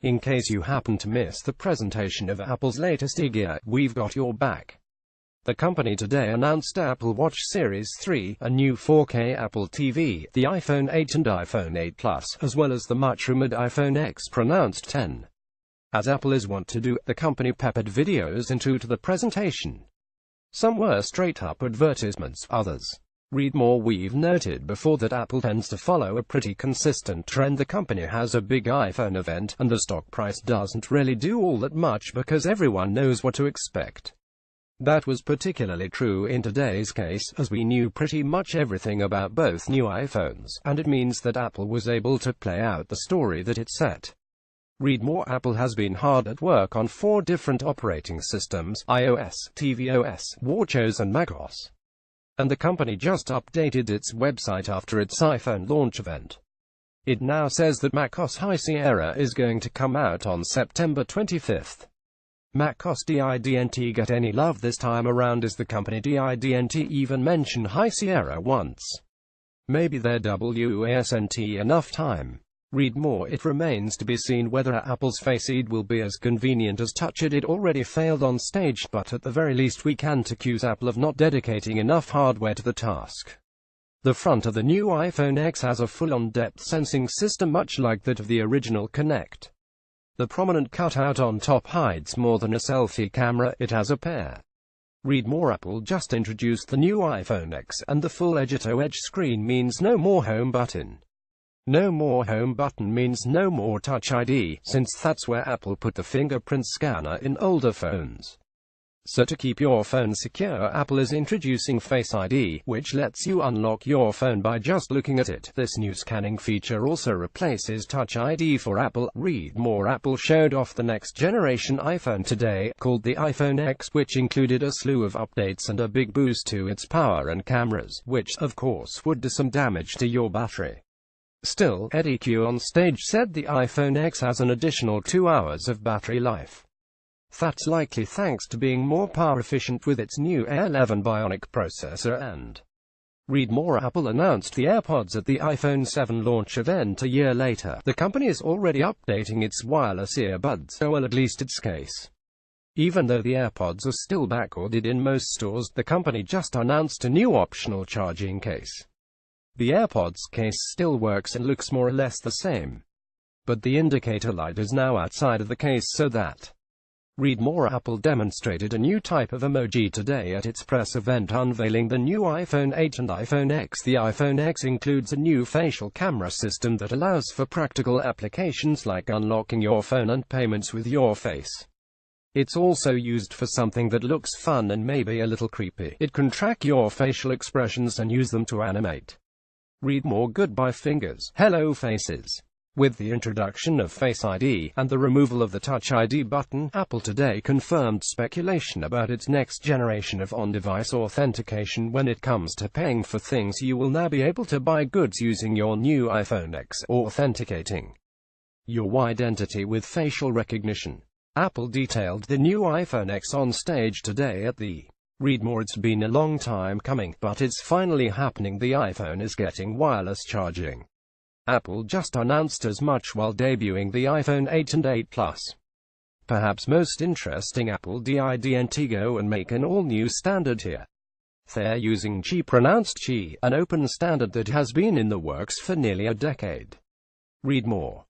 In case you happen to miss the presentation of Apple's latest gear, we've got your back. The company today announced Apple Watch Series 3, a new 4K Apple TV, the iPhone 8 and iPhone 8 Plus, as well as the much-rumored iPhone X pronounced 10. As Apple is wont to do, the company peppered videos into the presentation. Some were straight-up advertisements, others. Read more. We've noted before that Apple tends to follow a pretty consistent trend. The company has a big iPhone event, and the stock price doesn't really do all that much because everyone knows what to expect. That was particularly true in today's case, as we knew pretty much everything about both new iPhones, and it means that Apple was able to play out the story that it set. Read more. Apple has been hard at work on 4 different operating systems: iOS, tvOS, watchOS and macOS. And the company just updated its website after its iPhone launch event. It now says that macOS High Sierra is going to come out on September 25th. macOS didn't get any love this time around, as the company didn't even mention High Sierra once. Maybe there wasn't enough time. Read more. It remains to be seen whether Apple's Face ID will be as convenient as Touch ID. It already failed on stage, but at the very least we can't accuse Apple of not dedicating enough hardware to the task. The front of the new iPhone X has a full-on depth sensing system much like that of the original Connect. The prominent cutout on top hides more than a selfie camera, it has a pair. Read more. Apple just introduced the new iPhone X, and the full edge-to-edge screen means no more home button. No more home button means no more Touch ID, since that's where Apple put the fingerprint scanner in older phones. So to keep your phone secure, Apple is introducing Face ID, which lets you unlock your phone by just looking at it. This new scanning feature also replaces Touch ID for Apple. Read more. Apple showed off the next generation iPhone today, called the iPhone X, which included a slew of updates and a big boost to its power and cameras, which, of course, would do some damage to your battery. Still, Eddie Q on stage said the iPhone X has an additional 2 hours of battery life. That's likely thanks to being more power efficient with its new A11 Bionic processor. And read more. Apple announced the AirPods at the iPhone 7 launch event a year later. The company is already updating its wireless earbuds, well, at least its case. Even though the AirPods are still backordered in most stores, the company just announced a new optional charging case. The AirPods case still works and looks more or less the same, but the indicator light is now outside of the case so that. Read more. Apple demonstrated a new type of emoji today at its press event unveiling the new iPhone 8 and iPhone X. The iPhone X includes a new facial camera system that allows for practical applications like unlocking your phone and payments with your face. It's also used for something that looks fun and maybe a little creepy. It can track your facial expressions and use them to animate. Read more. Goodbye fingers, hello faces. With the introduction of Face ID, and the removal of the Touch ID button, Apple today confirmed speculation about its next generation of on-device authentication when it comes to paying for things. You will now be able to buy goods using your new iPhone X, authenticating your identity with facial recognition. Apple detailed the new iPhone X on stage today at the Read more. It's been a long time coming, but it's finally happening. The iPhone is getting wireless charging. Apple just announced as much while debuting the iPhone 8 and 8 Plus. Perhaps most interesting, Apple didn't go and make an all-new standard here. They're using Qi, pronounced Qi, an open standard that has been in the works for nearly a decade. Read more.